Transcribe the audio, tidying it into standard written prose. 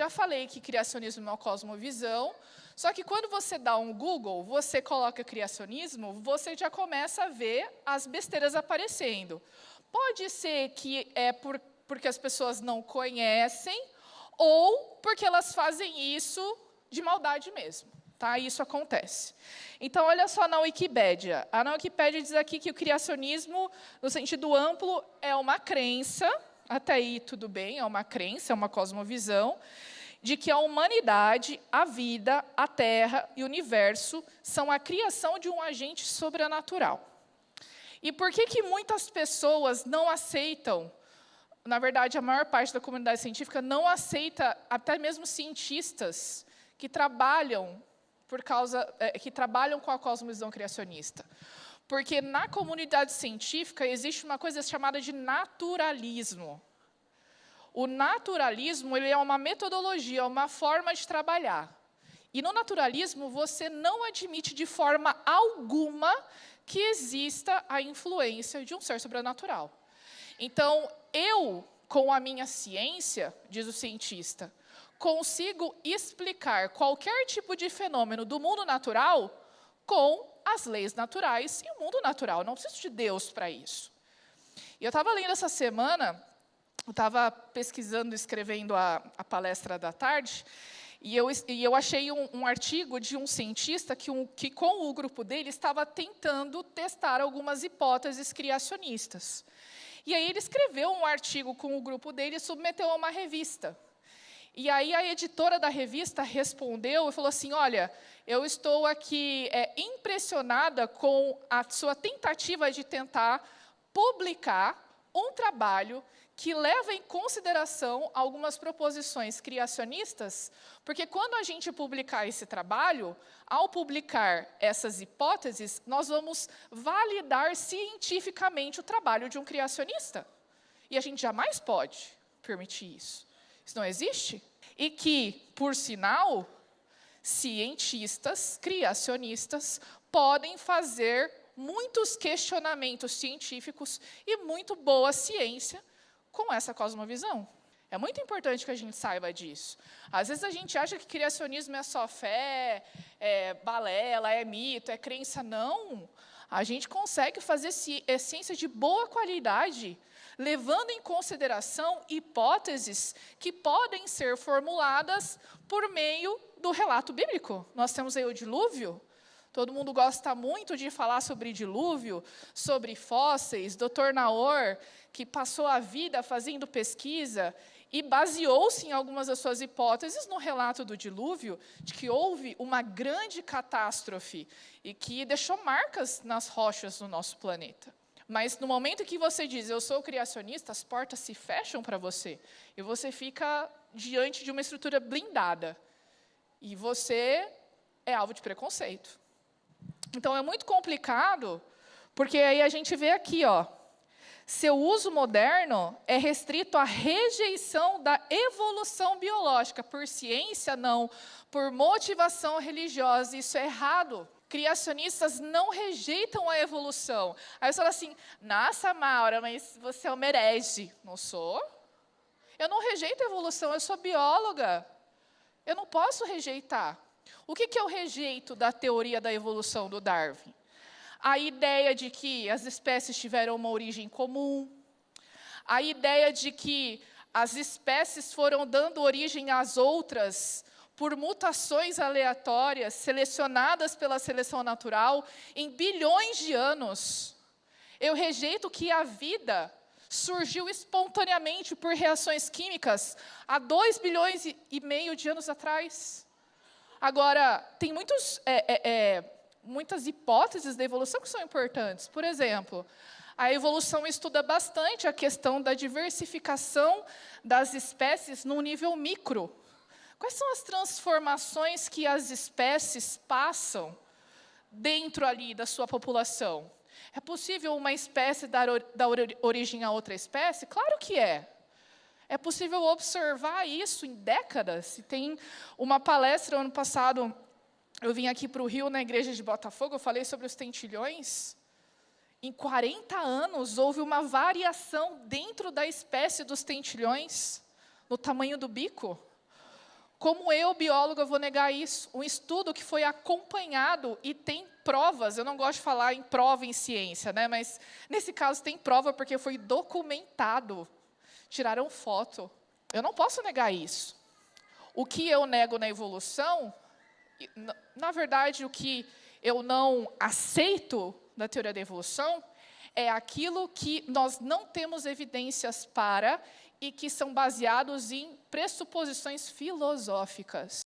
já falei que criacionismo é uma cosmovisão, só que quando você dá um Google, você coloca criacionismo, você já começa a ver as besteiras aparecendo. Pode ser que é porque as pessoas não conhecem, ou porque elas fazem isso de maldade mesmo. Tá? Isso acontece. Então, olha só na Wikipédia. Na Wikipédia diz aqui que o criacionismo, no sentido amplo, é uma crença, até aí tudo bem, é uma crença, é uma cosmovisão, de que a humanidade, a vida, a Terra e o universo são a criação de um agente sobrenatural. E por que muitas pessoas não aceitam, na verdade, a maior parte da comunidade científica não aceita, até mesmo cientistas que trabalham com a cosmovisão criacionista? Porque na comunidade científica existe uma coisa chamada de naturalismo. O naturalismo ele é uma metodologia, uma forma de trabalhar. E no naturalismo, você não admite de forma alguma que exista a influência de um ser sobrenatural. Então, eu, com a minha ciência, diz o cientista, consigo explicar qualquer tipo de fenômeno do mundo natural com as leis naturais e o mundo natural. Não preciso de Deus para isso. E eu estava lendo essa semana, eu estava pesquisando, escrevendo a palestra da tarde, e eu achei um artigo de um cientista que, com o grupo dele, estava tentando testar algumas hipóteses criacionistas. E aí ele escreveu um artigo com o grupo dele e submeteu a uma revista. E aí a editora da revista respondeu e falou assim, olha, eu estou aqui impressionada com a sua tentativa de tentar publicar um trabalho que leva em consideração algumas proposições criacionistas, porque quando a gente publicar esse trabalho, ao publicar essas hipóteses, nós vamos validar cientificamente o trabalho de um criacionista. E a gente jamais pode permitir isso. Isso não existe? E que, por sinal, cientistas, criacionistas, podem fazer muitos questionamentos científicos e muito boa ciência com essa cosmovisão. É muito importante que a gente saiba disso. Às vezes a gente acha que criacionismo é só fé, é balela, é mito, é crença. Não. A gente consegue fazer ciência de boa qualidade, levando em consideração hipóteses que podem ser formuladas por meio do relato bíblico. Nós temos aí o dilúvio. Todo mundo gosta muito de falar sobre dilúvio, sobre fósseis. Dr. Naor, que passou a vida fazendo pesquisa e baseou-se em algumas das suas hipóteses no relato do dilúvio, de que houve uma grande catástrofe e que deixou marcas nas rochas do nosso planeta. Mas no momento que você diz, eu sou criacionista, as portas se fecham para você. E você fica diante de uma estrutura blindada. E você é alvo de preconceito. Então, é muito complicado, porque aí a gente vê aqui, ó, seu uso moderno é restrito à rejeição da evolução biológica. Por ciência, não. Por motivação religiosa, isso é errado. Criacionistas não rejeitam a evolução. Aí você fala assim, nossa, Maura, mas você é uma herege. Não sou. Eu não rejeito a evolução, eu sou bióloga. Eu não posso rejeitar. O que eu rejeito da teoria da evolução do Darwin? A ideia de que as espécies tiveram uma origem comum, a ideia de que as espécies foram dando origem às outras por mutações aleatórias, selecionadas pela seleção natural, em bilhões de anos. Eu rejeito que a vida surgiu espontaneamente por reações químicas há 2 bilhões e meio de anos atrás. Agora, tem muitas hipóteses da evolução que são importantes. Por exemplo, a evolução estuda bastante a questão da diversificação das espécies num nível micro. Quais são as transformações que as espécies passam dentro ali da sua população? É possível uma espécie dar origem a outra espécie? Claro que é. É possível observar isso em décadas. E tem uma palestra, ano passado, eu vim aqui para o Rio, na igreja de Botafogo, eu falei sobre os tentilhões. Em 40 anos, houve uma variação dentro da espécie dos tentilhões, no tamanho do bico. Como eu, bióloga, vou negar isso? Um estudo que foi acompanhado e tem provas, eu não gosto de falar em prova em ciência, né? Mas nesse caso tem prova porque foi documentado. Tiraram foto. Eu não posso negar isso. O que eu nego na evolução, na verdade, o que eu não aceito da teoria da evolução, é aquilo que nós não temos evidências para e que são baseados em pressuposições filosóficas.